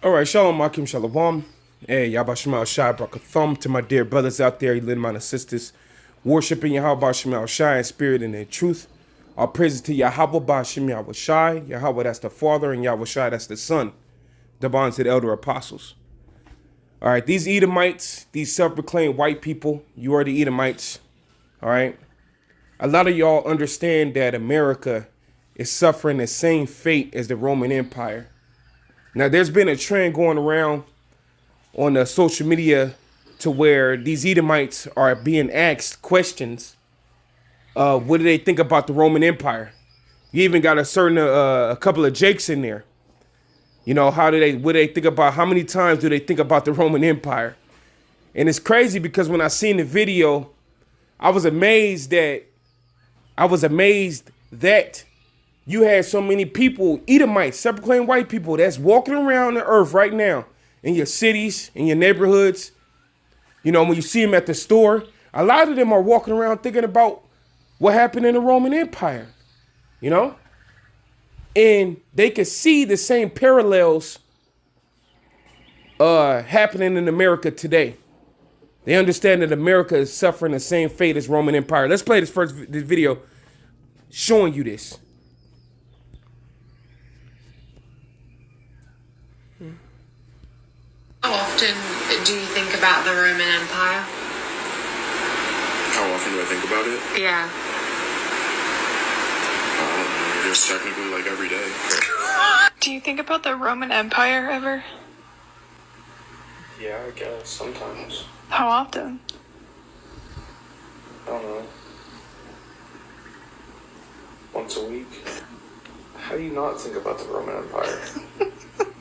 All right, shalom, Akim Shalom. Hey, Yabashima Shai Brakathum to my dear brothers out there, Lidman and sisters, worshiping Yahweh Shema Shai in spirit and in truth. Our praises to Yahweh Bashim Yahweh Shai, Yahweh that's the Father, and Yahweh Shai that's the Son, the bonds to the elder apostles. All right, these Edomites, these self-proclaimed white people, you are the Edomites. All right, a lot of y'all understand that America is suffering the same fate as the Roman Empire. Now, there's been a trend going around on the social media to where these Edomites are being asked questions. What do they think about the Roman Empire? You even got a couple of Jakes in there. You know, what do they think about, how many times do they think about the Roman Empire? And it's crazy because when I seen the video, I was amazed that you had so many people, Edomites, self-proclaimed white people, that's walking around the earth right now in your cities, in your neighborhoods. You know, when you see them at the store, a lot of them are walking around thinking about what happened in the Roman Empire, you know? And they can see the same parallels happening in America today. They understand that America is suffering the same fate as Roman Empire. Let's play this video showing you this. How often do you think about the Roman Empire? How often do I think about it? Yeah. I guess technically like every day. Do you think about the Roman Empire ever? Yeah, I guess sometimes. How often? I don't know. Once a week. How do you not think about the Roman Empire?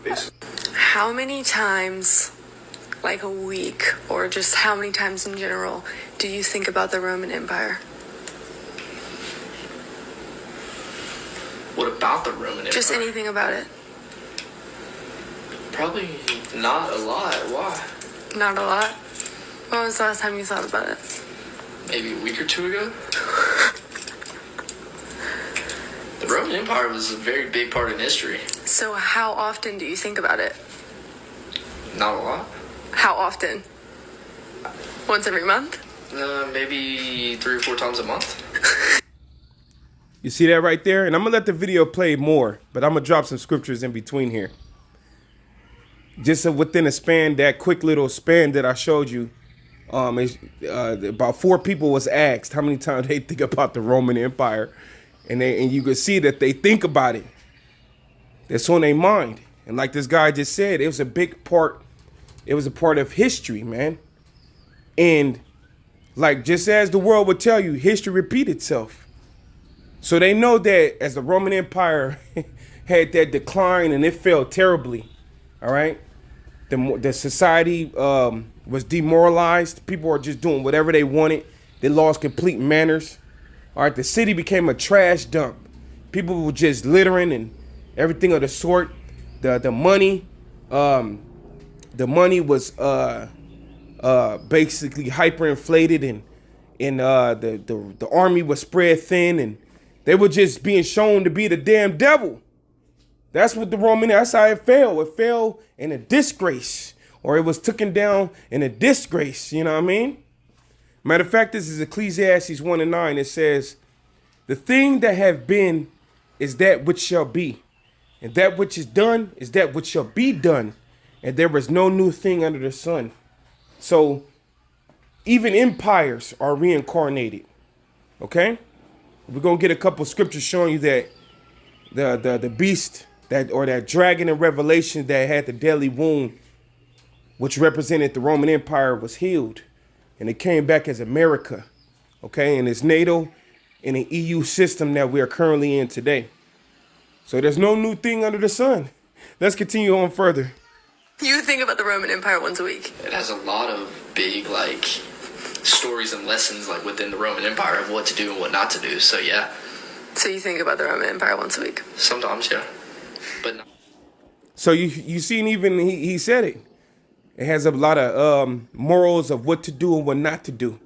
Basically. How many times, like a week, or just how many times in general, do you think about the Roman Empire? What about the Roman Empire? Just anything about it. Probably not a lot. Why? Not a lot. When was the last time you thought about it? Maybe a week or two ago? The Roman Empire was a very big part in history. So how often do you think about it? Not a lot. How often? Once every month? Maybe 3 or 4 times a month. You see that right there? And I'm going to let the video play more, but I'm going to drop some scriptures in between here. Just within a span, that quick little span that I showed you, about 4 people was asked how many times they think about the Roman Empire. And you could see that they think about it. That's on their mind. And like this guy just said, it was a big part. It was a part of history, man. And like just as the world would tell you, history repeats itself. So they know that as the Roman Empire had that decline and it fell terribly, all right? The society was demoralized. People were just doing whatever they wanted. They lost complete manners. All right, the city became a trash dump. People were just littering and everything of the sort. The money was basically hyperinflated, and the army was spread thin, and they were just being shown to be the damn devil. That's what that's how it fell. It fell in a disgrace, or it was taken down in a disgrace. You know what I mean? Matter of fact, this is Ecclesiastes 1:9. It says, "The thing that have been is that which shall be, and that which is done is that which shall be done, and there is no new thing under the sun." So even empires are reincarnated. Okay? We're gonna get a couple scriptures showing you that the beast that dragon in Revelation that had the deadly wound, which represented the Roman Empire, was healed. And it came back as America, okay? And it's NATO and an EU system that we are currently in today. So there's no new thing under the sun. Let's continue on further. You think about the Roman Empire once a week. It has a lot of big, like, stories and lessons, like, within the Roman Empire of what to do and what not to do. So, yeah. So you think about the Roman Empire once a week? Sometimes, yeah. But no. So you seen even he said it. It has a lot of morals of what to do and what not to do.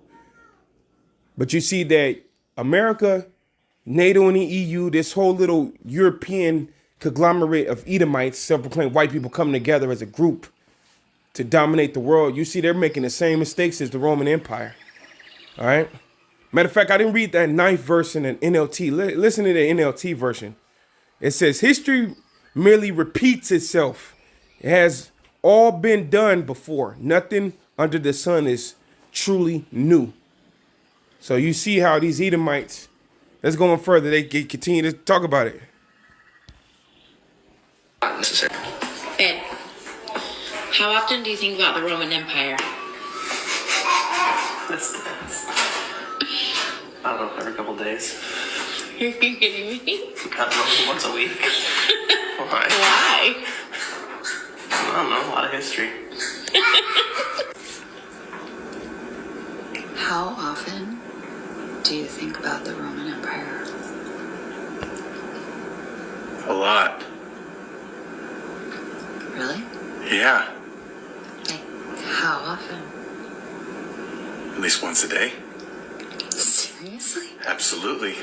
But you see that America, NATO and the EU, this whole little European conglomerate of Edomites, self-proclaimed white people coming together as a group to dominate the world. You see, they're making the same mistakes as the Roman Empire. All right. Matter of fact, I didn't read that 9th verse in an NLT. Listen to the NLT version. It says, history merely repeats itself. It has all been done before. Nothing under the sun is truly new. So you see how these Edomites, let's go on further. They continue to talk about it. Not necessary. Ed, how often do you think about the Roman Empire? This depends. I don't know, every couple days. Are you kidding me? I don't know, once a week. Why? Why? I don't know, a lot of history. How often do you think about the Roman Empire? A lot. Really? Yeah. Like, how often? At least once a day. Seriously? Absolutely.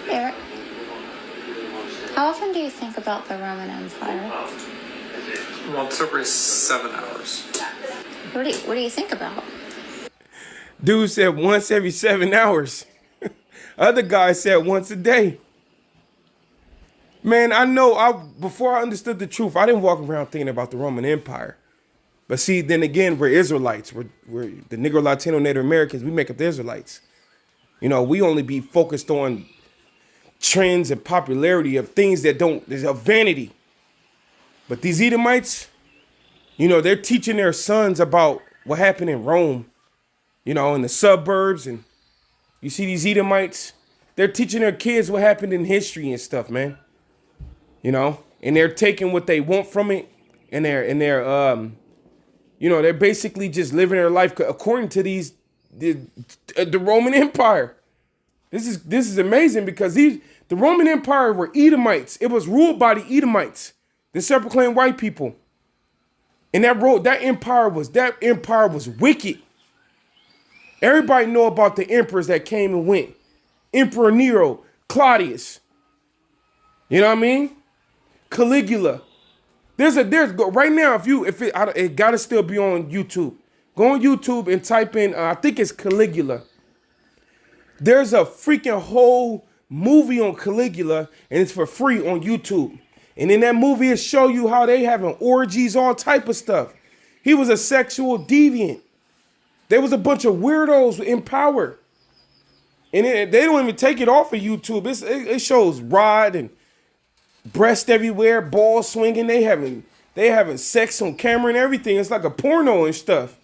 Eric, how often do you think about the Roman Empire? Once every 7 hours. What do you think about? Dude said once every 7 hours. Other guy said once a day. Man, I know before I understood the truth, I didn't walk around thinking about the Roman Empire. But see, then again, we're Israelites. We're the Negro, Latino, Native Americans. We make up the Israelites. You know, we only be focused on trends and popularity of things that there's a vanity. But these Edomites, you know, they're teaching their sons about what happened in Rome, you know, in the suburbs. And you see these Edomites, they're teaching their kids what happened in history and stuff, man. You know, and they're taking what they want from it, and they're you know, they're basically just living their life according to the Roman Empire. This is amazing because the Roman Empire were Edomites. It was ruled by the Edomites, the self-proclaimed white people. And that empire was wicked. Everybody know about the emperors that came and went. Emperor Nero, Claudius. You know what I mean? Caligula. There's right now, it gotta still be on YouTube. Go on YouTube and type in, I think it's Caligula. There's a freaking whole movie on Caligula, and it's for free on YouTube. And in that movie, it show you how they having orgies, all type of stuff. He was a sexual deviant. There was a bunch of weirdos in power. And they don't even take it off of YouTube. It shows rod and breast everywhere, ball swinging. They having sex on camera and everything. It's like a porno and stuff.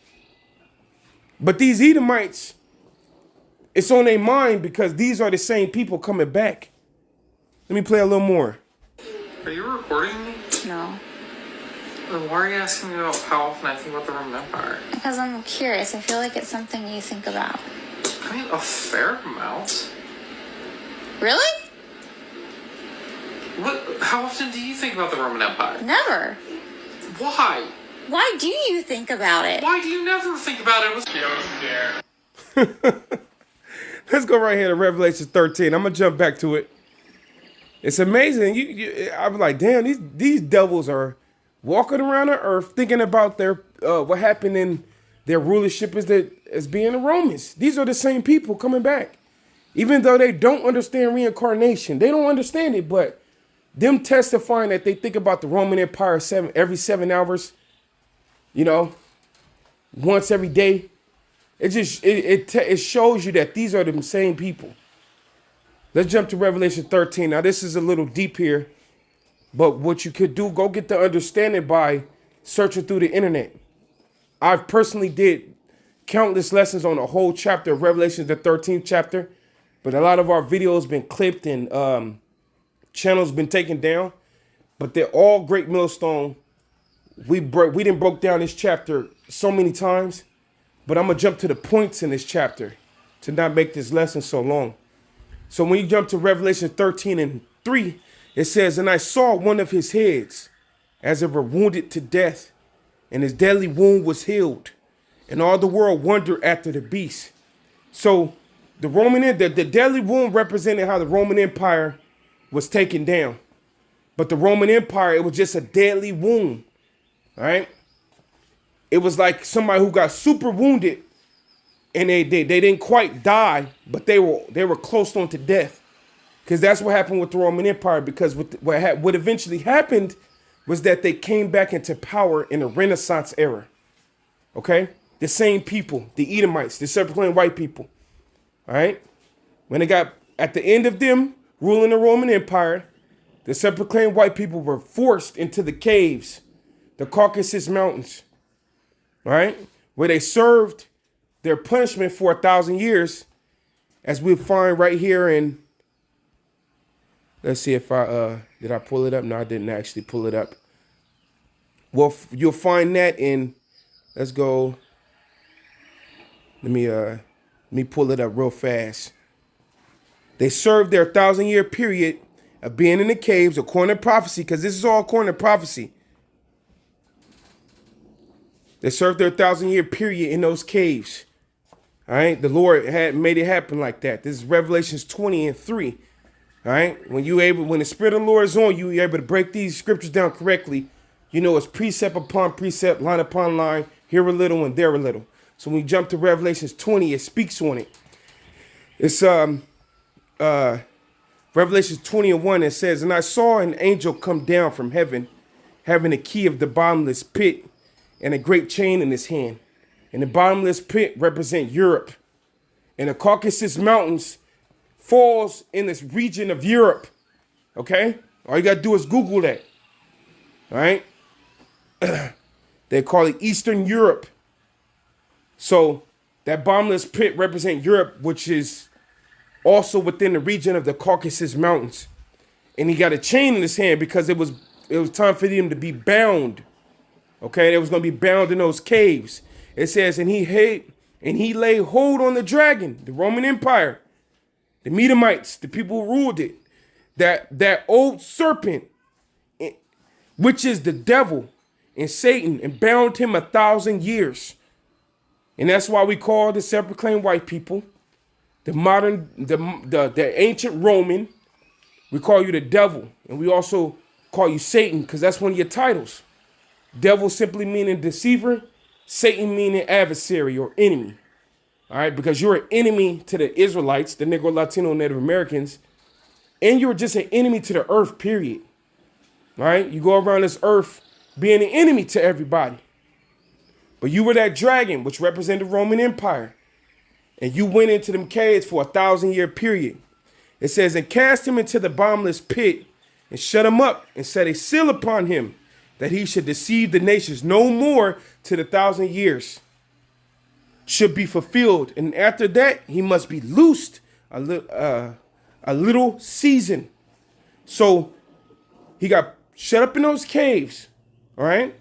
But these Edomites, it's on their mind because these are the same people coming back. Let me play a little more. Are you recording me? No, Then why are you asking me about how often I think about the Roman Empire? because I'm curious. I feel like it's something you think about. I mean, a fair amount. Really? What? How often do you think about the Roman Empire? Never. Why? Why do you think about it? Why do you never think about it? Let's go right here to Revelation 13. I'm gonna jump back to it. It's amazing. I'm like, damn, these devils are walking around the earth thinking about their what happened in their rulership as being the Romans. These are the same people coming back. Even though they don't understand reincarnation, they don't understand it, but them testifying that they think about the Roman Empire every 7 hours, you know, once every day, it shows you that these are the same people. Let's jump to Revelation 13. Now, this is a little deep here, but what you could do, go get the understanding by searching through the internet. I've personally did countless lessons on a whole chapter of Revelation, the 13th chapter, but a lot of our videos been clipped and channels been taken down. But they're all great millstone. We didn't broke down this chapter so many times, but I'm gonna jump to the points in this chapter to not make this lesson so long. So when you jump to Revelation 13:3, it says, "And I saw one of his heads as it were wounded to death, and his deadly wound was healed, and all the world wondered after the beast." So the deadly wound represented how the Roman Empire was taken down. But the Roman Empire, it was just a deadly wound. All right. It was like somebody who got super wounded and they didn't quite die, but they were close on to death. Because that's what happened with the Roman Empire. Because what eventually happened was that they came back into power in the Renaissance era. Okay? The same people, the Edomites, the self-proclaimed white people. All right? When they got at the end of them ruling the Roman Empire, the self-proclaimed white people were forced into the caves, the Caucasus Mountains. All right? Where they served their punishment for 1,000 years, as we find right here in, let's see if did I pull it up? No, I didn't actually pull it up. Well, you'll find that in, let's go, let me pull it up real fast. They served their 1,000-year period of being in the caves according to prophecy, because this is all according to prophecy. They served their 1,000-year period in those caves. All right, the Lord had made it happen like that. This is Revelations 20:3. All right, when the Spirit of the Lord is on you, you're able to break these scriptures down correctly. You know it's precept upon precept, line upon line, here a little and there a little. So when we jump to Revelations 20, it speaks on it. It's Revelations 20:1. It says, "And I saw an angel come down from heaven, having a key of the bottomless pit and a great chain in his hand." And the bottomless pit represent Europe. And the Caucasus Mountains falls in this region of Europe. Okay? All you got to do is Google that. All right? They call it Eastern Europe. So that bottomless pit represents Europe, which is also within the region of the Caucasus Mountains. And he got a chain in his hand because it was time for them to be bound. Okay? They was going to be bound in those caves. It says, and he laid hold on the dragon, the Roman Empire, the d0mites, the people who ruled it, that old serpent, which is the devil and Satan, and bound him 1,000 years. And that's why we call the self-proclaimed white people, the ancient Roman, we call you the devil. And we also call you Satan, because that's one of your titles. Devil simply meaning deceiver, Satan meaning adversary or enemy. All right, because you're an enemy to the Israelites, the Negro, Latino, Native Americans, and you're just an enemy to the earth, period. All right, you go around this earth being an enemy to everybody. But you were that dragon, which represented the Roman Empire. And you went into them caves for 1,000-year period. It says, and cast him into the bottomless pit and shut him up and set a seal upon him, that he should deceive the nations no more till the 1,000 years should be fulfilled. And after that, he must be loosed a little season. So he got shut up in those caves, all right,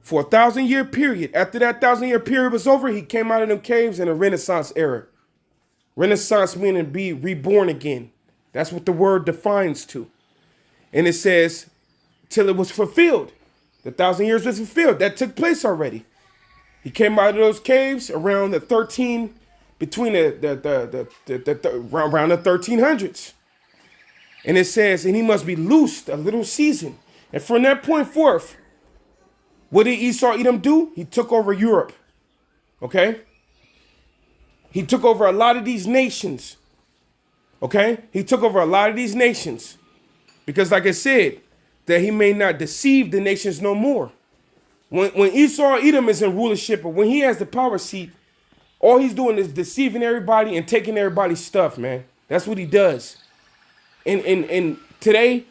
for 1,000-year period. After that 1,000-year period was over, he came out of them caves in the Renaissance era. Renaissance meaning be reborn again. That's what the word defines to. And it says, till it was fulfilled. The 1,000 years was fulfilled. That took place already. He came out of those caves around the 1300s. And it says, and he must be loosed a little season. And from that point forth, what did Esau Edom do? He took over Europe. Okay? He took over a lot of these nations. Okay? He took over a lot of these nations. Because like I said, that he may not deceive the nations no more. When Esau Edom is in rulership, or when he has the power seat, all he's doing is deceiving everybody and taking everybody's stuff, man. That's what he does. And today,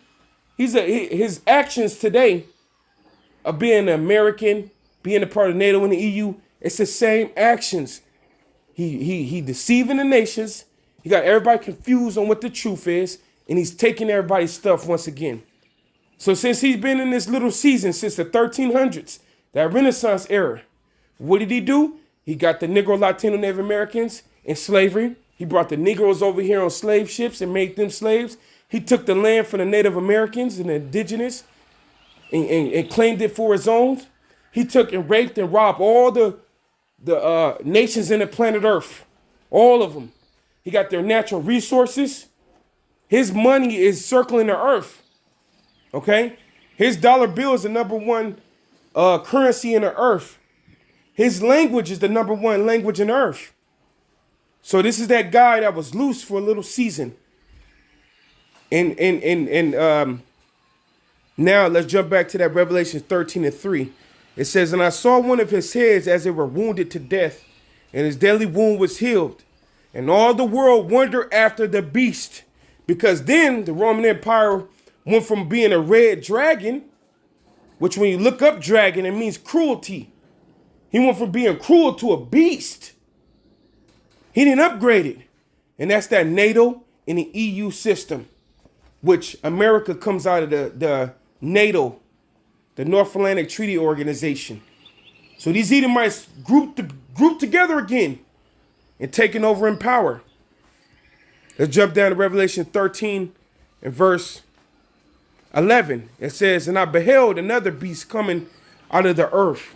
his actions today of being an American, being a part of NATO and the EU, it's the same actions. He deceiving the nations. He got everybody confused on what the truth is, and he's taking everybody's stuff once again. So since he's been in this little season since the 1300s, that Renaissance era, what did he do? He got the Negro, Latino, Native Americans in slavery. He brought the Negroes over here on slave ships and made them slaves. He took the land from the Native Americans and the indigenous and claimed it for his own. He took and raped and robbed all the nations in the planet Earth, all of them. He got their natural resources. His money is circling the earth. Okay? His dollar bill is the number one currency in the earth. His language is the number one language in the earth. So this is that guy that was loose for a little season. And now let's jump back to that Revelation 13:3. It says, and I saw one of his heads as it were wounded to death, and his deadly wound was healed. And all the world wondered after the beast, because then the Roman Empire went from being a red dragon, which when you look up dragon, it means cruelty. He went from being cruel to a beast. He didn't upgrade it. And that's that NATO and the EU system, which America comes out of the NATO, the North Atlantic Treaty Organization. So these Edomites grouped together again and taking over in power. Let's jump down to Revelation 13 and verse 11. It says, and I beheld another beast coming out of the earth,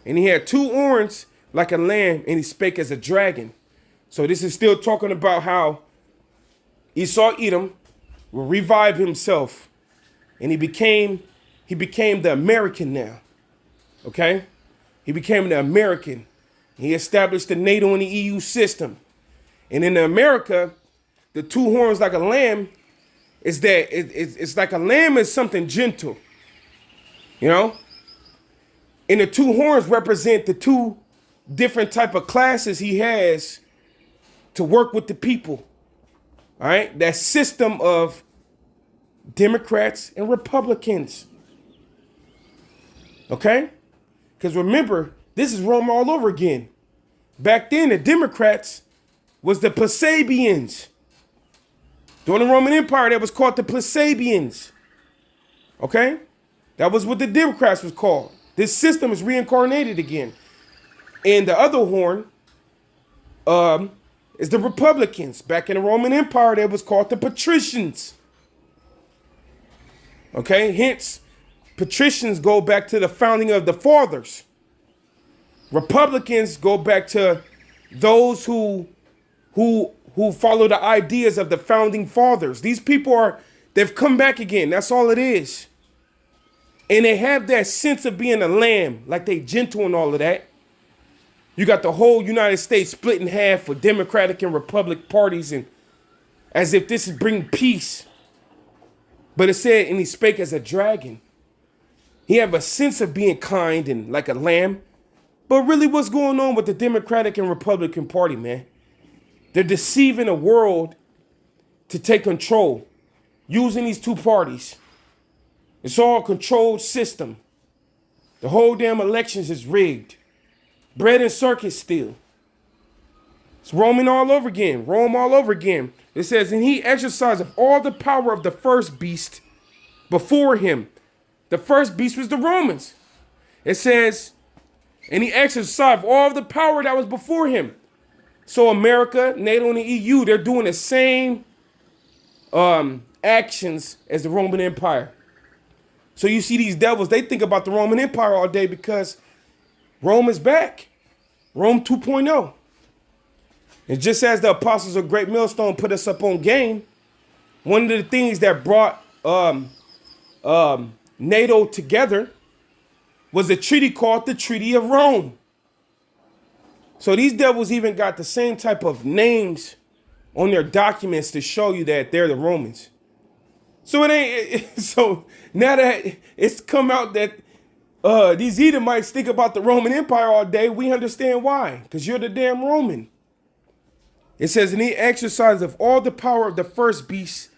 and he had two horns like a lamb, and he spake as a dragon. So this is still talking about how Esau Edom will revive himself, and he became the American now. Okay? He became the American. He established the NATO and the EU system. And in America, the two horns like a lamb is that it's like a lamb is something gentle. You know? And the two horns represent the two different type of classes he has to work with the people. All right? That system of Democrats and Republicans. Okay? Because remember, this is Rome all over again. Back then, the Democrats was the Plasabians. During the Roman Empire, that was called the Plasabians. Okay? That was what the Democrats was called. This system is reincarnated again. And the other horn is the Republicans. Back in the Roman Empire, that was called the Patricians. Okay? Hence, patricians go back to the founding of the fathers. Republicans go back to those who follow the ideas of the founding fathers. These people they've come back again. That's all it is. And they have that sense of being a lamb, like they gentle and all of that. You got the whole United States split in half for Democratic and Republican parties, and as if this is bringing peace. But it said, and he spake as a dragon. He have a sense of being kind and like a lamb. But really, what's going on with the Democratic and Republican Party, man? They're deceiving the world to take control, using these two parties. It's all a controlled system. The whole damn elections is rigged. Bread and circus still. It's Roman all over again. Rome all over again. It says, and he exercised of all the power of the first beast before him. The first beast was the Romans. It says, and he exercised all the power that was before him. So America, NATO, and the EU, they're doing the same actions as the Roman Empire. So you see these devils, they think about the Roman Empire all day because Rome is back. Rome 2.0. And just as the apostles of Great Millstone put us up on game, one of the things that brought NATO together was a treaty called the Treaty of Rome. So these devils even got the same type of names on their documents to show you that they're the Romans. So it ain't. So now that it's come out that these Edomites think about the Roman Empire all day, we understand why. Because you're the damn Roman. It says, and he exercised of all the power of the first beast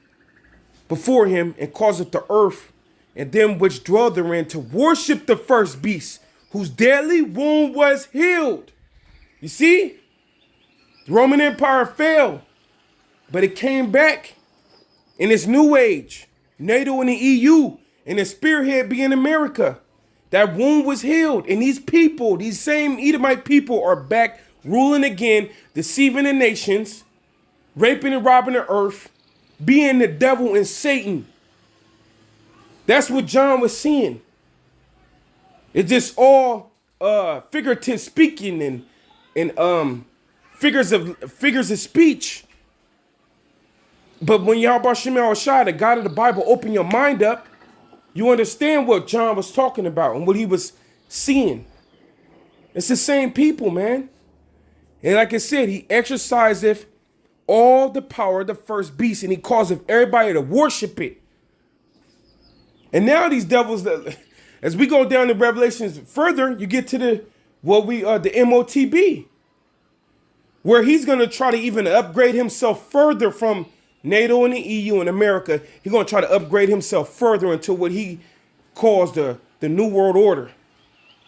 before him, and causeth the earth and them which dwell therein to worship the first beast, whose deadly wound was healed. You see? The Roman Empire fell, but it came back in this new age. NATO and the EU, and the spearhead being America. That wound was healed. And these people, these same Edomite people, are back ruling again, deceiving the nations, raping and robbing the earth, being the devil and Satan. That's what John was seeing. It's just all figurative speaking and figures of speech. But when Yahweh Shemel Shai, the God of the Bible, open your mind up, you understand what John was talking about and what he was seeing. It's the same people, man. And like I said, he exerciseth all the power of the first beast, and he causeth everybody to worship it. And now these devils, as we go down the Revelations further, you get to the MOTB, where he's going to try to even upgrade himself further from NATO and the EU and America. He's going to try to upgrade himself further into what he calls the New World Order.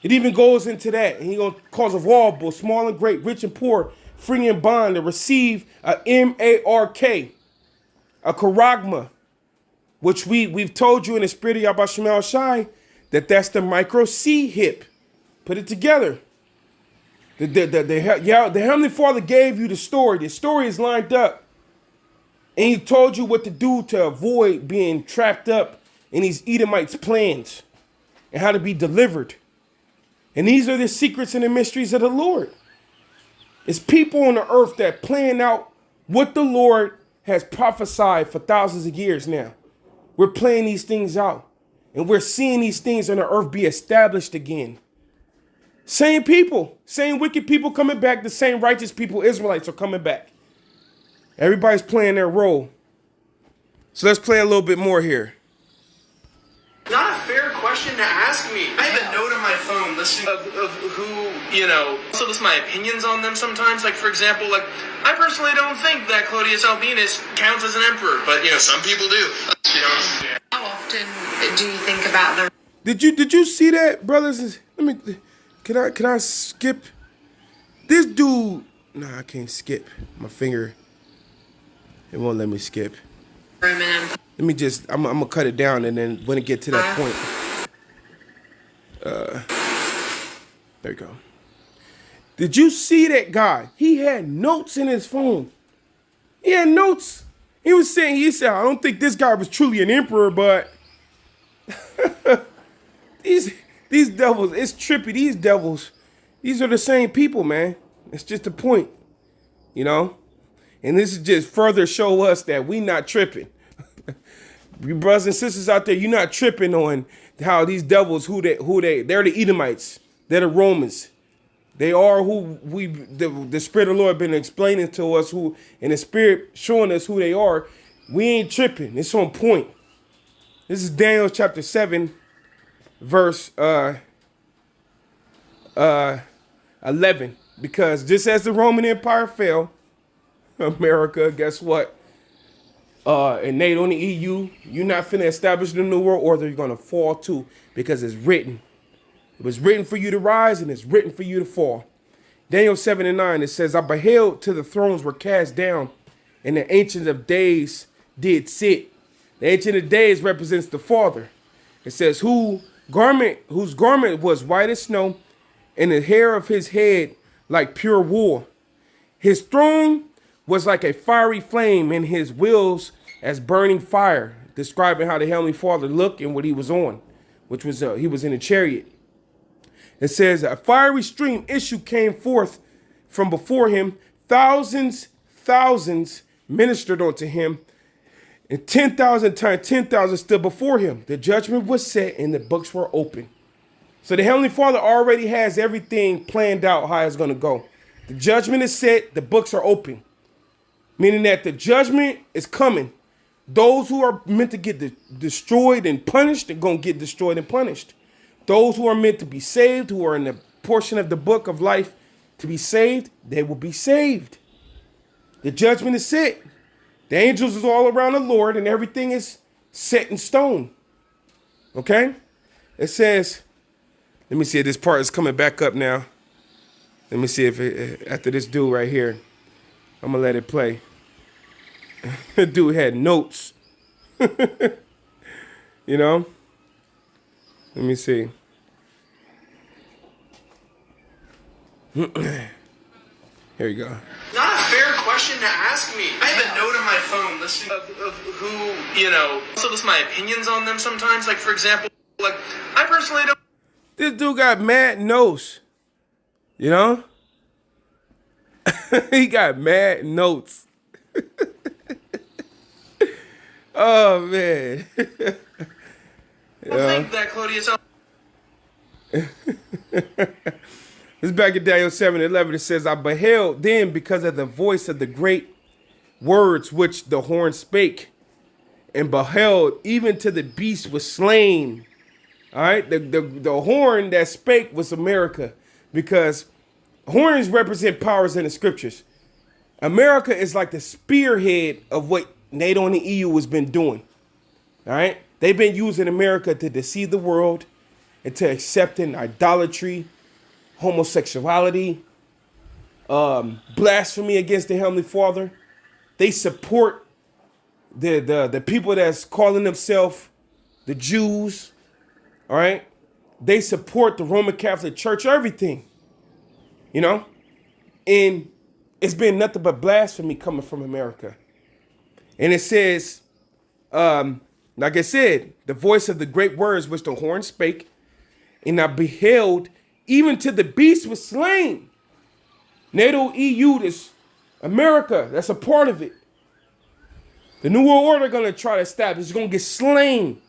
It even goes into that. And he's going to cause of all, both small and great, rich and poor, free and bond, to receive a M-A-R-K, a charagma, which we've told you in the spirit of Yahweh Shemel Shai that that's the micro C hip. Put it together. The Heavenly Father gave you the story. The story is lined up. And he told you what to do to avoid being trapped up in these Edomites' plans and how to be delivered. And these are the secrets and the mysteries of the Lord. It's people on the earth that plan out what the Lord has prophesied for thousands of years now. We're playing these things out. And we're seeing these things on the earth be established again. Same people, same wicked people coming back. The same righteous people, Israelites, are coming back. Everybody's playing their role. So let's play a little bit more here. Not a fair question to ask me. I have a note on my phone listening of who, also list my opinions on them sometimes. Like, for example, I personally don't think that Claudius Albinus counts as an emperor, but, some people do. How often do you think about the... Did you see that, brothers? Can I skip? This dude, nah, I can't skip. My finger, it won't let me skip. Roman Empire? Let me just, I'm gonna cut it down, and then when it get to that point, there you go. Did you see that guy? He had notes in his phone. He had notes. He said, I don't think this guy was truly an emperor, but these devils, it's trippy. These devils, these are the same people, man. It's just a point, And this is just further show us that we not tripping. You brothers and sisters out there, you're not tripping on how these devils, they're the Edomites. They're the Romans. They are who the Spirit of the Lord been explaining to us, who, and the Spirit showing us who they are. We ain't tripping. It's on point. This is Daniel chapter 7, verse 11. Because just as the Roman Empire fell, America, guess what? And NATO and the EU, you're not finna establish the New World Order. You're gonna fall too, because it's written. It was written for you to rise, and it's written for you to fall. Daniel 7 and 9, it says, I beheld till the thrones were cast down, and the Ancient of Days did sit. The Ancient of Days represents the Father. It says, whose garment was white as snow, and the hair of his head like pure wool. His throne was like a fiery flame, and his wheels as burning fire, describing how the Heavenly Father looked and what he was on, which was he was in a chariot. It says, a fiery stream came forth from before him. Thousands ministered unto him, and 10,000 times 10,000 stood before him. The judgment was set, and the books were open. So the Heavenly Father already has everything planned out how it's going to go. The judgment is set. The books are open. Meaning that the judgment is coming. Those who are meant to get destroyed and punished are going to get destroyed and punished. Those who are meant to be saved, who are in the portion of the book of life to be saved, they will be saved. The judgment is set. The angels is all around the Lord, and everything is set in stone. Okay? It says, let me see if this part is coming back up now. Let me see if after this dude right here, I'm going to let it play. The dude had notes. Let me see. Here you go. Not a fair question to ask me. I have a note on my phone listening of who, also list my opinions on them sometimes. Like, for example, I personally don't. This dude got mad notes. He got mad notes. Oh man. I think that Claudius. This is back in Daniel 7:11. It says, I beheld then because of the voice of the great words which the horn spake, and beheld even to the beast was slain. All right, the horn that spake was America, because horns represent powers in the scriptures. America is like the spearhead of what NATO and the EU has been doing. All right, they've been using America to deceive the world into accepting idolatry, homosexuality, blasphemy against the Heavenly Father. They support the people that's calling themselves the Jews. All right, they support the Roman Catholic Church, everything, you know, and it's been nothing but blasphemy coming from America. And it says, like I said, the voice of the great words which the horn spake, and I beheld even to the beast was slain. NATO, EU, this America, that's a part of it. The New World Order going to try to establish, is going to get slain.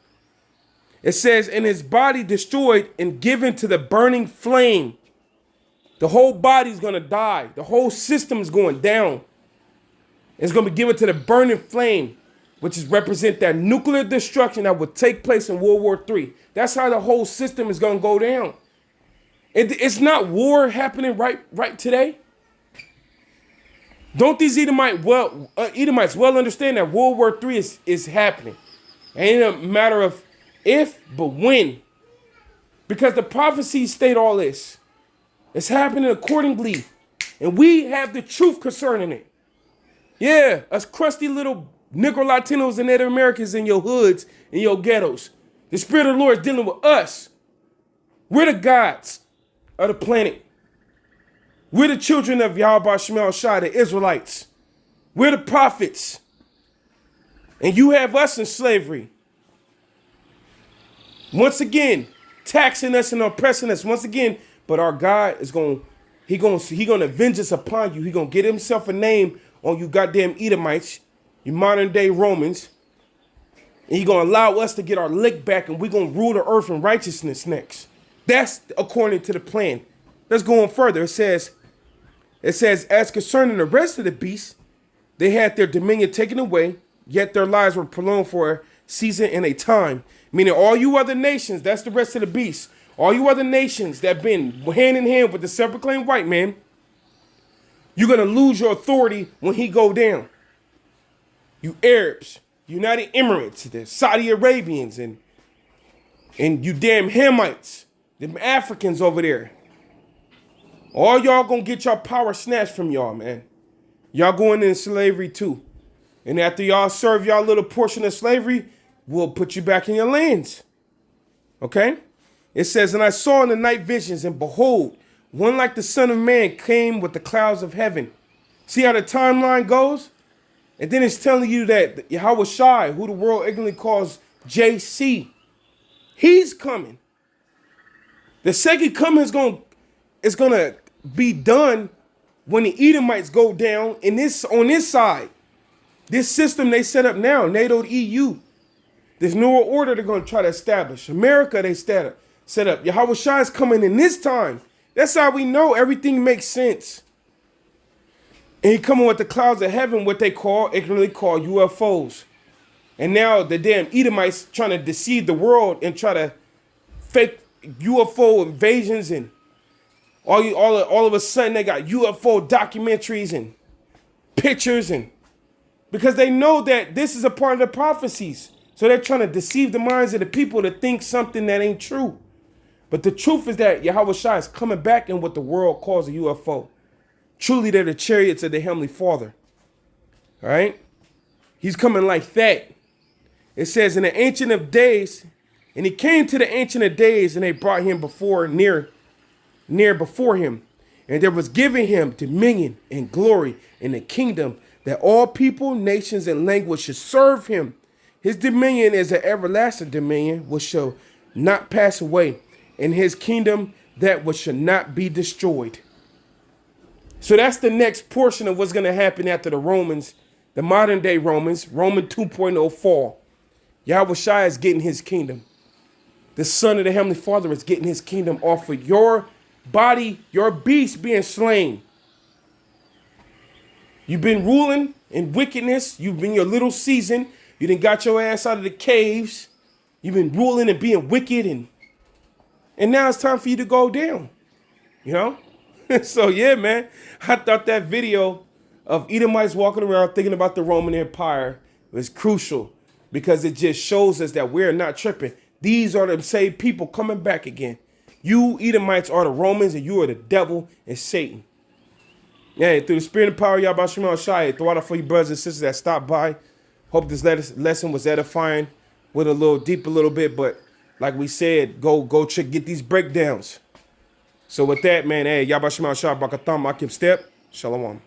It says, and his body destroyed and given to the burning flame. The whole body's going to die. The whole system is going down. It's going to be given to the burning flame, which is represent that nuclear destruction that would take place in World War III. That's how the whole system is going to go down. It's not war happening right today. Don't these Edomites well understand that World War III is happening? It ain't a matter of if, but when. Because the prophecies state all this. It's happening accordingly. And we have the truth concerning it. Yeah, us crusty little Negro Latinos and Native Americans in your hoods, in your ghettos. The Spirit of the Lord is dealing with us. We're the gods of the planet. We're the children of Yahweh Shemel Shai, the Israelites. We're the prophets. And you have us in slavery. Once again, taxing us and oppressing us once again. But our God is He gonna avenge us upon you. He gonna get himself a name on you goddamn Edomites, you modern day Romans. And He gonna allow us to get our lick back, and we're gonna rule the earth in righteousness next. That's according to the plan. Let's go on further. It says, as concerning the rest of the beasts, they had their dominion taken away, yet their lives were prolonged for a season and a time. Meaning all you other nations, that's the rest of the beasts, all you other nations that been hand in hand with the self-proclaimed white man, you're going to lose your authority when he go down. You Arabs, United Emirates, the Saudi Arabians, and you damn Hamites, them Africans over there. All y'all gonna get your power snatched from y'all, man. Y'all going into slavery too. And after y'all serve y'all little portion of slavery, we'll put you back in your lands. Okay? It says, and I saw in the night visions, and behold, one like the Son of Man came with the clouds of heaven. See how the timeline goes? And then it's telling you that Yahweh Shai, who the world ignorantly calls JC, he's coming. The second coming is gonna be done when the Edomites go down on this side. This system they set up now, NATO, EU, this new order they're gonna try to establish. America they set up. Yahweh Shai is coming in this time. That's how we know everything makes sense. And he coming with the clouds of heaven, what they ignorantly call UFOs. And now the damn Edomites trying to deceive the world and try to fake UFO invasions, and all of a sudden they got UFO documentaries and pictures, and because they know that this is a part of the prophecies. So they're trying to deceive the minds of the people to think something that ain't true. But the truth is that Yahweh Shai is coming back in what the world calls a UFO. Truly, they're the chariots of the Heavenly Father. All right? He's coming like that. It says, in the Ancient of Days, and he came to the Ancient of Days, and they brought him near before him. And there was given him dominion and glory in the kingdom, that all people, nations, and languages should serve him. His dominion is an everlasting dominion which shall not pass away, and his kingdom that which shall not be destroyed. So that's the next portion of what's going to happen after the Romans The modern day Romans, Roman 2.0 fall. Yahweh Shai is getting his kingdom. The Son of the Heavenly Father is getting his kingdom off of your body, your beast being slain. You've been ruling in wickedness. You've been your little season. You done got your ass out of the caves. You've been ruling and being wicked. And now it's time for you to go down. You know? So, yeah, man. I thought that video of Edomites walking around thinking about the Roman Empire was crucial because it just shows us that we're not tripping. These are the same people coming back again. You Edomites are the Romans and you are the devil and Satan. Yeah, through the spirit and power of Yahweh Shai, throw out for you brothers and sisters that stopped by. Hope this lesson was edifying, went a little deep a little bit, but like we said, go check, get these breakdowns. So with that, man, hey, Yahweh Shai, Bakatham, Akim Step, Shalom.